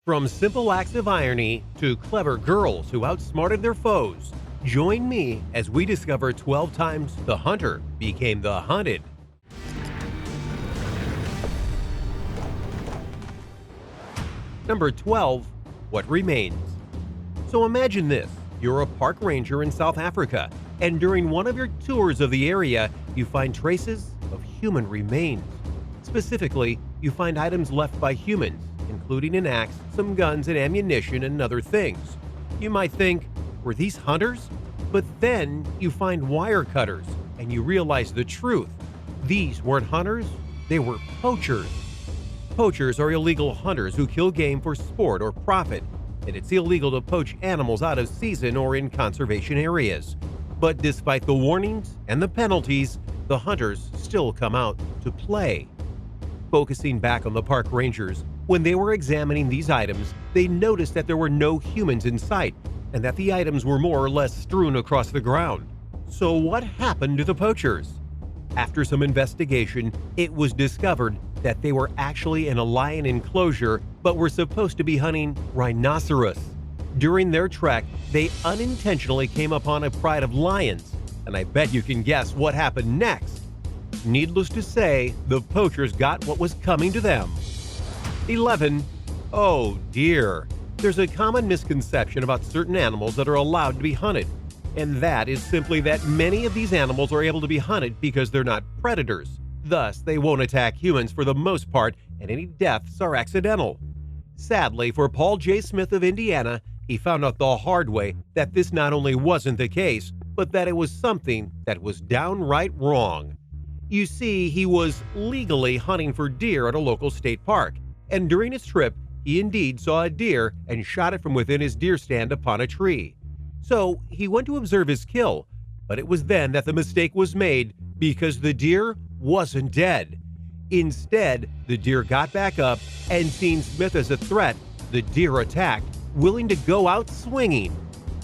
From simple acts of irony to clever girls who outsmarted their foes, join me as we discover 12 times the hunter became the hunted. Number 12. What remains? So imagine this. You're a park ranger in South Africa, and during one of your tours of the area, you find traces of human remains. Specifically, you find items left by humans, including an axe, some guns and ammunition, and other things. You might think, were these hunters? But then you find wire cutters, and you realize the truth. These weren't hunters, they were poachers. Poachers are illegal hunters who kill game for sport or profit, and it's illegal to poach animals out of season or in conservation areas. But despite the warnings and the penalties, the hunters still come out to play. Focusing back on the park rangers, when they were examining these items, they noticed that there were no humans in sight and that the items were more or less strewn across the ground. So what happened to the poachers? After some investigation, it was discovered that they were actually in a lion enclosure but were supposed to be hunting rhinoceros. During their trek, they unintentionally came upon a pride of lions, and I bet you can guess what happened next. Needless to say, the poachers got what was coming to them. 11. Oh dear. There's a common misconception about certain animals that are allowed to be hunted, and that is simply that many of these animals are able to be hunted because they're not predators. Thus, they won't attack humans for the most part, and any deaths are accidental. Sadly, for Paul J. Smith of Indiana, he found out the hard way that this not only wasn't the case, but that it was something that was downright wrong. You see, he was legally hunting for deer at a local state park, and during his trip, he indeed saw a deer and shot it from within his deer stand upon a tree. So he went to observe his kill, but it was then that the mistake was made because the deer wasn't dead. Instead, the deer got back up, and seeing Smith as a threat, the deer attacked, willing to go out swinging.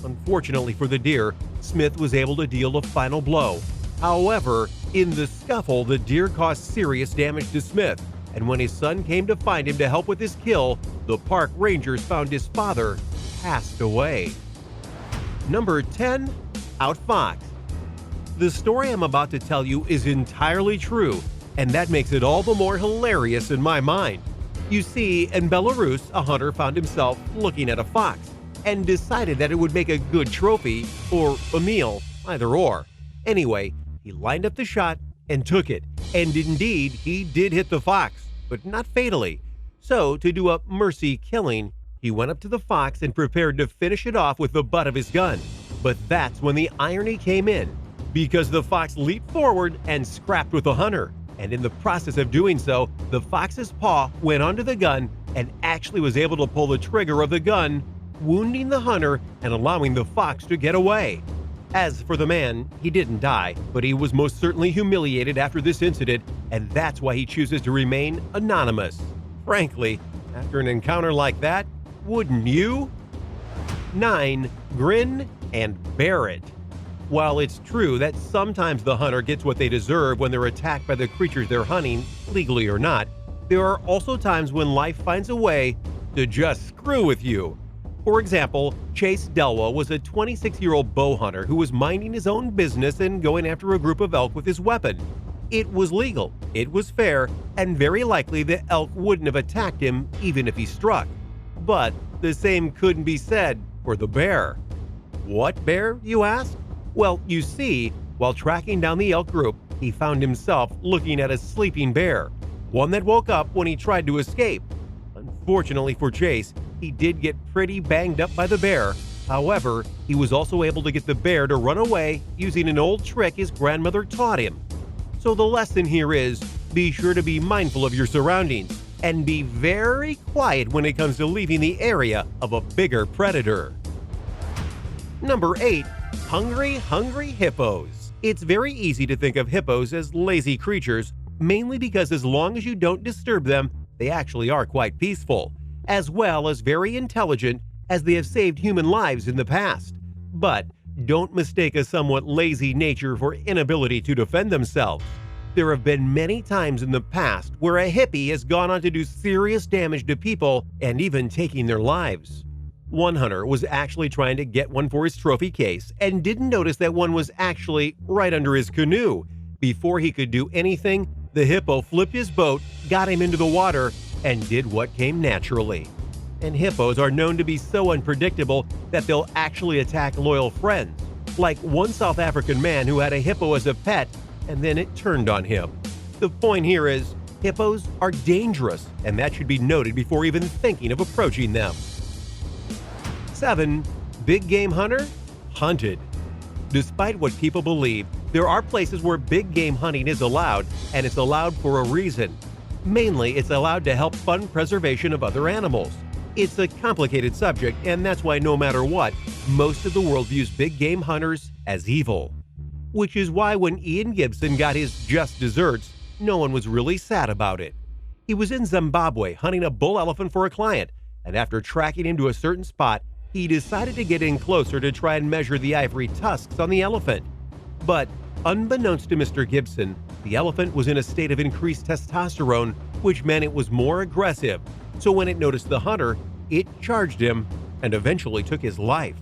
Unfortunately for the deer, Smith was able to deal a final blow. However, in the scuffle, the deer caused serious damage to Smith, and when his son came to find him to help with his kill, the park rangers found his father passed away. Number 10. Outfoxed. The story I'm about to tell you is entirely true, and that makes it all the more hilarious in my mind. You see, in Belarus, a hunter found himself looking at a fox and decided that it would make a good trophy or a meal, either or. Anyway, he lined up the shot and took it, and indeed, he did hit the fox, but not fatally. So, to do a mercy killing, he went up to the fox and prepared to finish it off with the butt of his gun. But that's when the irony came in, because the fox leaped forward and scrapped with the hunter, and in the process of doing so, the fox's paw went onto the gun and actually was able to pull the trigger of the gun, wounding the hunter and allowing the fox to get away. As for the man, he didn't die, but he was most certainly humiliated after this incident, and that's why he chooses to remain anonymous. Frankly, after an encounter like that, wouldn't you? 9. Grin and bear it. While it's true that sometimes the hunter gets what they deserve when they're attacked by the creatures they're hunting, legally or not, there are also times when life finds a way to just screw with you. For example, Chase Delwa was a 26-year-old bow hunter who was minding his own business and going after a group of elk with his weapon. It was legal, it was fair, and very likely the elk wouldn't have attacked him even if he struck. But the same couldn't be said for the bear. What bear, you ask? Well, you see, while tracking down the elk group, he found himself looking at a sleeping bear, one that woke up when he tried to escape. Unfortunately for Chase, he did get pretty banged up by the bear. However, he was also able to get the bear to run away using an old trick his grandmother taught him. So the lesson here is, be sure to be mindful of your surroundings and be very quiet when it comes to leaving the area of a bigger predator. Number 8. Hungry hippos. It's very easy to think of hippos as lazy creatures, mainly because as long as you don't disturb them, they actually are quite peaceful, as well as very intelligent, as they have saved human lives in the past. But don't mistake a somewhat lazy nature for inability to defend themselves. There have been many times in the past where a hippie has gone on to do serious damage to people and even taking their lives. One hunter was actually trying to get one for his trophy case and didn't notice that one was actually right under his canoe. Before he could do anything, the hippo flipped his boat, got him into the water, and did what came naturally. And hippos are known to be so unpredictable that they'll actually attack loyal friends, like one South African man who had a hippo as a pet and then it turned on him. The point here is, hippos are dangerous, and that should be noted before even thinking of approaching them. 7. Big game hunter? Hunted. Despite what people believe, there are places where big game hunting is allowed, and it's allowed for a reason. Mainly, it's allowed to help fund preservation of other animals. It's a complicated subject, and that's why no matter what, most of the world views big game hunters as evil. Which is why when Ian Gibson got his just desserts, no one was really sad about it. He was in Zimbabwe hunting a bull elephant for a client, and after tracking him to a certain spot, he decided to get in closer to try and measure the ivory tusks on the elephant. But unbeknownst to Mr. Gibson, the elephant was in a state of increased testosterone, which meant it was more aggressive. So when it noticed the hunter, it charged him and eventually took his life.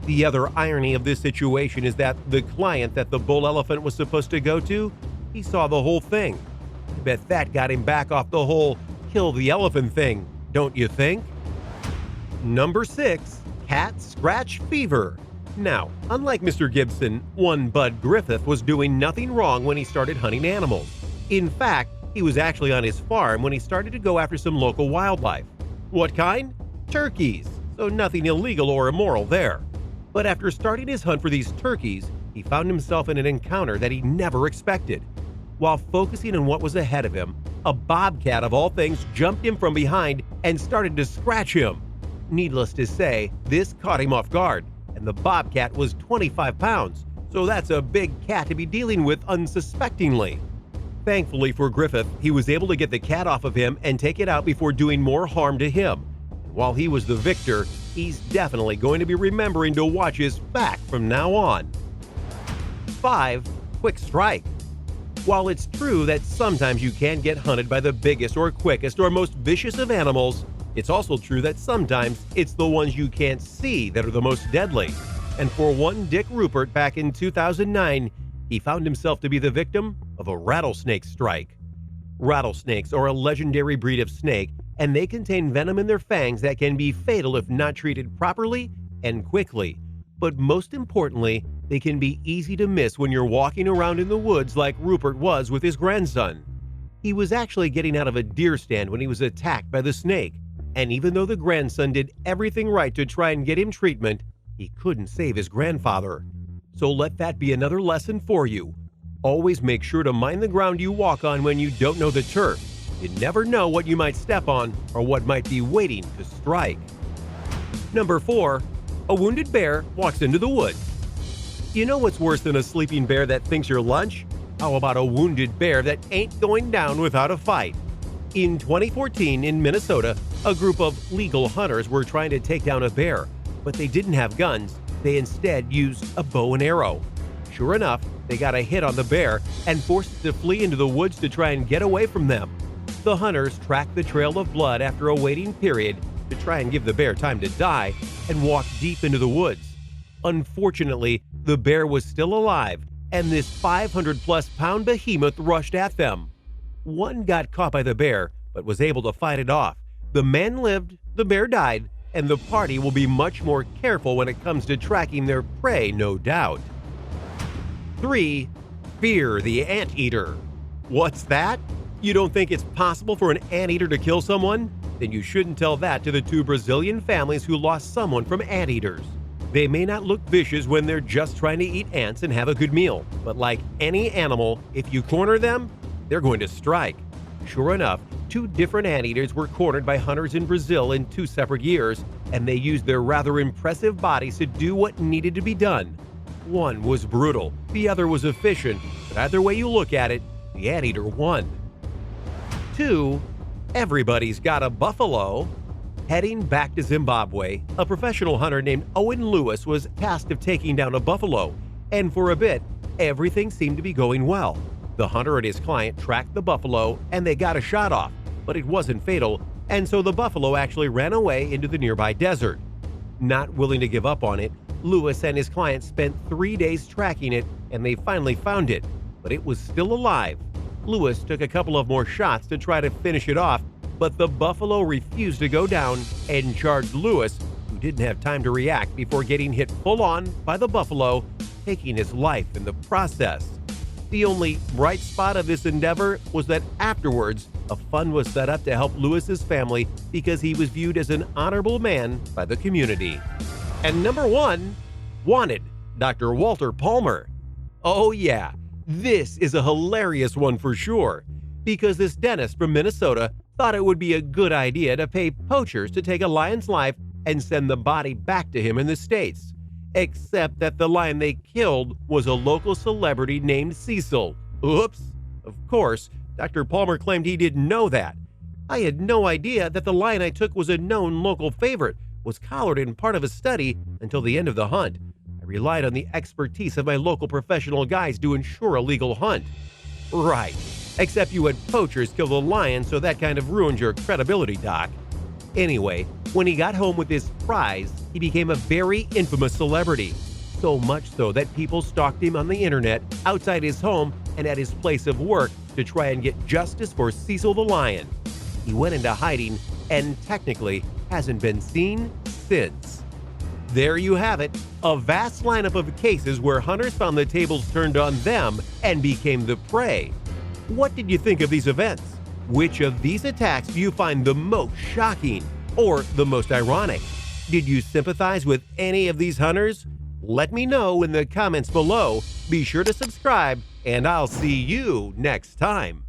The other irony of this situation is that the client that the bull elephant was supposed to go to, he saw the whole thing. I bet that got him back off the whole kill the elephant thing, don't you think? Number 6. Cat scratch fever. Now, unlike Mr. Gibson, one Bud Griffith was doing nothing wrong when he started hunting animals. In fact, he was actually on his farm when he started to go after some local wildlife. What kind? Turkeys, so nothing illegal or immoral there. But after starting his hunt for these turkeys, he found himself in an encounter that he never expected. While focusing on what was ahead of him, a bobcat of all things jumped him from behind and started to scratch him. Needless to say, this caught him off guard, and the bobcat was 25 pounds, so that's a big cat to be dealing with unsuspectingly. Thankfully for Griffith, he was able to get the cat off of him and take it out before doing more harm to him. And while he was the victor, he's definitely going to be remembering to watch his back from now on. 5. Quick strike. While it's true that sometimes you can get hunted by the biggest or quickest or most vicious of animals, it's also true that sometimes it's the ones you can't see that are the most deadly. And for one Dick Rupert back in 2009, he found himself to be the victim of a rattlesnake strike. Rattlesnakes are a legendary breed of snake, and they contain venom in their fangs that can be fatal if not treated properly and quickly. But most importantly, they can be easy to miss when you're walking around in the woods like Rupert was with his grandson. He was actually getting out of a deer stand when he was attacked by the snake, and even though the grandson did everything right to try and get him treatment, he couldn't save his grandfather. So let that be another lesson for you. Always make sure to mind the ground you walk on when you don't know the turf. You never know what you might step on or what might be waiting to strike. Number 4. A wounded bear walks into the woods. You know what's worse than a sleeping bear that thinks you're lunch? How about a wounded bear that ain't going down without a fight? In 2014 in Minnesota, a group of legal hunters were trying to take down a bear, but they didn't have guns. They instead used a bow and arrow. Sure enough, they got a hit on the bear and forced it to flee into the woods to try and get away from them. The hunters tracked the trail of blood after a waiting period to try and give the bear time to die and walked deep into the woods. Unfortunately, the bear was still alive, and this 500-plus pound behemoth rushed at them. One got caught by the bear, but was able to fight it off. The man lived, the bear died, and the party will be much more careful when it comes to tracking their prey, no doubt. 3. Fear the anteater. What's that? You don't think it's possible for an anteater to kill someone? Then you shouldn't tell that to the 2 Brazilian families who lost someone from anteaters. They may not look vicious when they're just trying to eat ants and have a good meal, but like any animal, if you corner them, they're going to strike. Sure enough, 2 different anteaters were cornered by hunters in Brazil in 2 separate years, and they used their rather impressive bodies to do what needed to be done. One was brutal, the other was efficient, but either way you look at it, the anteater won. 2. Everybody's got a buffalo. Heading back to Zimbabwe, a professional hunter named Owen Lewis was tasked of taking down a buffalo, and for a bit, everything seemed to be going well. The hunter and his client tracked the buffalo and they got a shot off, but it wasn't fatal, and so the buffalo actually ran away into the nearby desert. Not willing to give up on it, Lewis and his client spent 3 days tracking it, and they finally found it, but it was still alive. Lewis took a couple of more shots to try to finish it off, but the buffalo refused to go down and charged Lewis, who didn't have time to react before getting hit full-on by the buffalo, taking his life in the process. The only bright spot of this endeavor was that afterwards, a fund was set up to help Lewis's family because he was viewed as an honorable man by the community. And number 1, wanted, Dr. Walter Palmer. Oh yeah, this is a hilarious one for sure, because this dentist from Minnesota thought it would be a good idea to pay poachers to take a lion's life and send the body back to him in the States. Except that the lion they killed was a local celebrity named Cecil. Oops. Of course, Dr. Palmer claimed he didn't know that. I had no idea that the lion I took was a known local favorite, was collared in part of a study until the end of the hunt. I relied on the expertise of my local professional guides to ensure a legal hunt. Right. Except you had poachers kill the lion, so that kind of ruined your credibility, Doc. Anyway, when he got home with his prize, he became a very infamous celebrity. So much so that people stalked him on the internet, outside his home, and at his place of work to try and get justice for Cecil the lion. He went into hiding and technically hasn't been seen since. There you have it, a vast lineup of cases where hunters found the tables turned on them and became the prey. What did you think of these events? Which of these attacks do you find the most shocking or the most ironic? Did you sympathize with any of these hunters? Let me know in the comments below. Be sure to subscribe, and I'll see you next time.